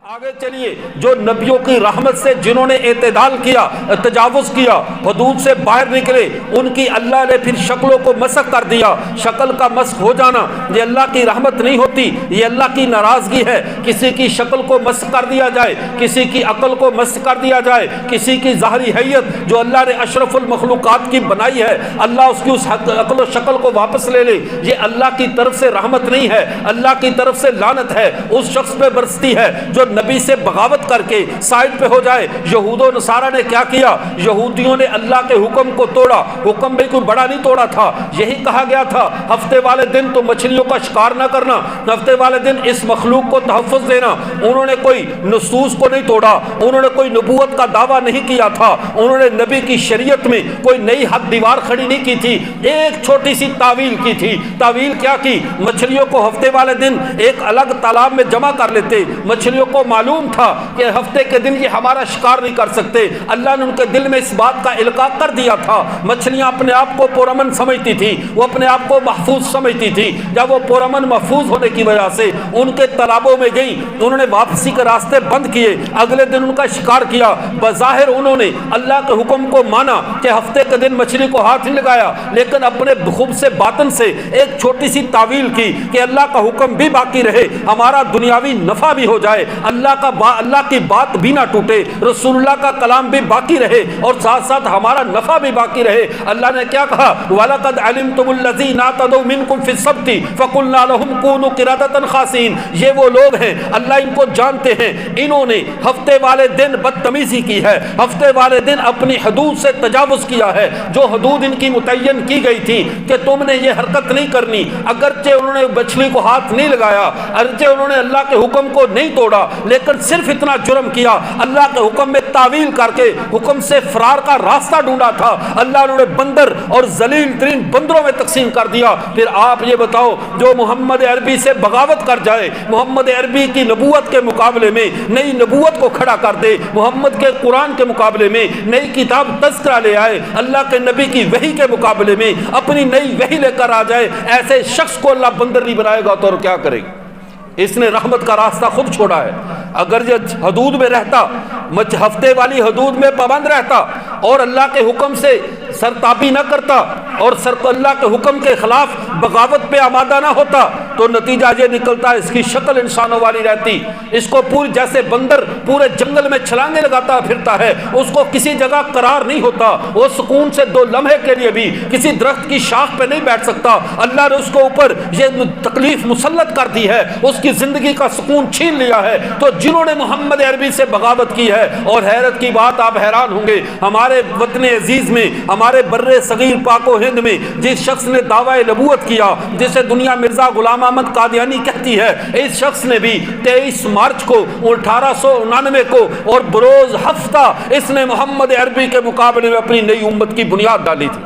آگے چلیے، جو نبیوں کی رحمت سے جنہوں نے اعتدال کیا، تجاوز کیا، حدود سے باہر نکلے، ان کی اللہ نے پھر شکلوں کو مسخ کر دیا۔ شکل کا مسخ ہو جانا یہ اللہ کی رحمت نہیں ہوتی، یہ اللہ کی ناراضگی ہے۔ کسی کی شکل کو مسخ کر دیا جائے، کسی کی عقل کو مسخ کر دیا جائے، کسی کی ظاہری حیت جو اللہ نے اشرف المخلوقات کی بنائی ہے، اللہ اس کی اس عقل و شکل کو واپس لے لے، یہ اللہ کی طرف سے رحمت نہیں ہے، اللہ کی طرف سے لعنت ہے، اس شخص پہ برستی ہے جو نبی سے بغاوت کر کے سائڈ پہ ہو جائے۔ یہود و نصارہ نے کیا کیا؟ یہودیوں نے اللہ کے حکم کو توڑا۔ حکم بھی کوئی بڑا نہیں توڑا تھا، یہی کہا گیا تھا ہفتے والے دن تو مچھلیوں کا شکار نہ کرنا، ہفتے والے دن اس مخلوق کو تحفظ دینا۔ انہوں نے کوئی نصوص کو نہیں توڑا، انہوں نے کوئی نبوت کا دعویٰ نہیں کیا تھا، انہوں نے نبی کی شریعت میں کوئی نئی حد دیوار کھڑی نہیں کی تھی، ایک چھوٹی سی تعویل کی تھی۔ تعویل کیا کی؟ مچھلیوں کو ہفتے والے دن ایک الگ تالاب میں جمع کر لیتے۔ مچھلیوں کو معلوم تھا کہ ہفتے کے دن یہ ہمارا شکار نہیں کر سکتے، اللہ نے ان کے دل میں اس بات کا القاء کر دیا تھا۔ مچھلیاں اپنے آپ کو پرامن سمجھتی تھی، وہ اپنے آپ کو محفوظ سمجھتی تھی۔ جب وہ پرامن محفوظ ہونے کی وجہ سے ان کے تالابوں میں گئیں، انہوں نے واپسی کے راستے بند کیے، اگلے دن ان کا شکار کیا۔ بظاہر انہوں نے اللہ کے حکم کو مانا کہ ہفتے کے دن مچھلی کو ہاتھ نہیں لگایا، لیکن اپنے خوب سے باطن سے ایک چھوٹی سی تعویل کی کہ اللہ کا حکم بھی باقی رہے، ہمارا دنیاوی نفع بھی ہو جائے، اللہ کی بات بھی نہ ٹوٹے، رسول اللہ کا کلام بھی باقی رہے، اور ساتھ ساتھ ہمارا نفع بھی باقی رہے۔ اللہ نے کیا کہا؟ وَلَقَدْ عَلِمْتُمُ الَّذِينَ اعْتَدَوْا مِنْكُمْ فِي السَّبْتِ فَقُلْنَا لَهُمْ كُونُوا قِرَدَةً خَاسِئِينَ۔ یہ وہ لوگ ہیں، اللہ ان کو جانتے ہیں، انہوں نے ہفتے والے دن بدتمیزی کی ہے، ہفتے والے دن اپنی حدود سے تجاوز کیا ہے، جو حدود ان کی متعین کی گئی تھی کہ تم نے یہ حرکت نہیں کرنی۔ اگرچہ انہوں نے مچھلی کو ہاتھ نہیں لگایا، اگرچہ انہوں نے اللہ کے حکم کو نہیں توڑا، لیکن صرف اتنا جرم کیا، اللہ کے حکم میں تعویل کر کے حکم سے فرار کا راستہ ڈھونڈا تھا۔ اللہ نے بندر اور ذلیل ترین بندروں میں تقسیم کر دیا۔ پھر آپ یہ بتاؤ، جو محمد عربی سے بغاوت کر جائے، محمد عربی کی نبوت کے مقابلے میں نئی نبوت کو کھڑا کر دے، محمد کے قرآن کے مقابلے میں نئی کتاب تذکرہ لے آئے، اللہ کے نبی کی وحی کے مقابلے میں اپنی نئی وحی لے کر آ جائے، ایسے شخص کو اللہ بندر نہیں بنائے گا تو اور کیا کرے گا؟ اس نے رحمت کا راستہ خود چھوڑا ہے۔ اگر یہ حدود میں رہتا، ہفتے والی حدود میں پابند رہتا اور اللہ کے حکم سے سرتابی نہ کرتا اور اللہ کے حکم کے خلاف بغاوت پہ آمادہ نہ ہوتا، تو نتیجہ یہ نکلتا ہے اس کی شکل انسانوں والی رہتی، اس کو پوری جیسے بندر پورے جنگل میں چھلانگے لگاتا پھرتا ہے، اس کو کسی جگہ قرار نہیں ہوتا، وہ سکون سے 2 لمحے کے لیے بھی کسی درخت کی شاخ پہ نہیں بیٹھ سکتا۔ اللہ نے اس کو اوپر یہ تکلیف مسلط کر دی ہے، اس کی زندگی کا سکون چھین لیا ہے۔ تو جنہوں نے محمد عربی سے بغاوت کی ہے، اور حیرت کی بات آپ حیران ہوں گے، ہمارے وطن عزیز میں، ہمارے بر صغیر پاک و ہند میں جس شخص نے دعویٰ نبوت کیا، جسے دنیا مرزا غلام احمد قادیانی کہتی ہے، اس شخص نے بھی 23 مارچ کو 1899 کو اور بروز ہفتہ اس نے محمد عربی کے مقابلے میں اپنی نئی امت کی بنیاد ڈالی تھی۔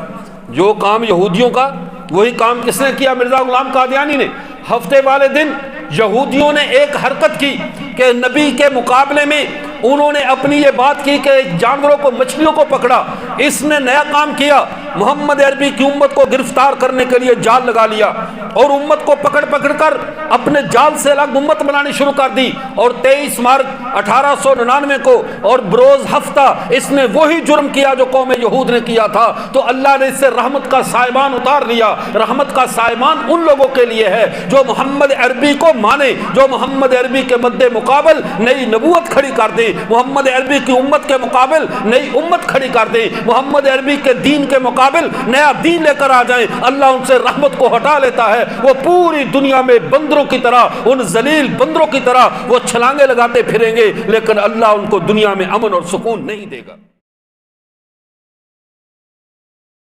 جو کام یہودیوں کا، وہی کام کس نے کیا؟ مرزا غلام قادیانی نے۔ ہفتے والے دن یہودیوں نے ایک حرکت کی کہ نبی کے مقابلے میں انہوں نے اپنی یہ بات کی کہ جانوروں کو، مچھلیوں کو پکڑا۔ اس نے نیا کام کیا، محمد عربی کی امت کو گرفتار کرنے کے لیے جال لگا لیا، اور امت کو پکڑ پکڑ کر اپنے جال سے الگ امت بنانی شروع کر دی۔ اور 23 مارچ 1899 کو اور بروز ہفتہ اس نے وہی جرم کیا جو قوم یہود نے کیا تھا۔ تو اللہ نے اس سے رحمت کا سائبان اتار لیا۔ رحمت کا سائبان ان لوگوں کے لیے ہے جو محمد عربی کو مانے، جو محمد عربی کے مد مقابل نئی نبوت کھڑی کر دے، محمد عربی کی امت کے مقابل نئی امت کھڑی کر دے، محمد عربی کے دین کے مقابل نیا دین لے کر آ جائیں۔ اللہ ان سے رحمت کو ہٹا لیتا ہے، وہ پوری دنیا میں بندروں کی طرح، ان ذلیل بندروں کی طرح وہ چھلانگے لگاتے پھریں گے، لیکن اللہ ان کو دنیا میں امن اور سکون نہیں دے گا۔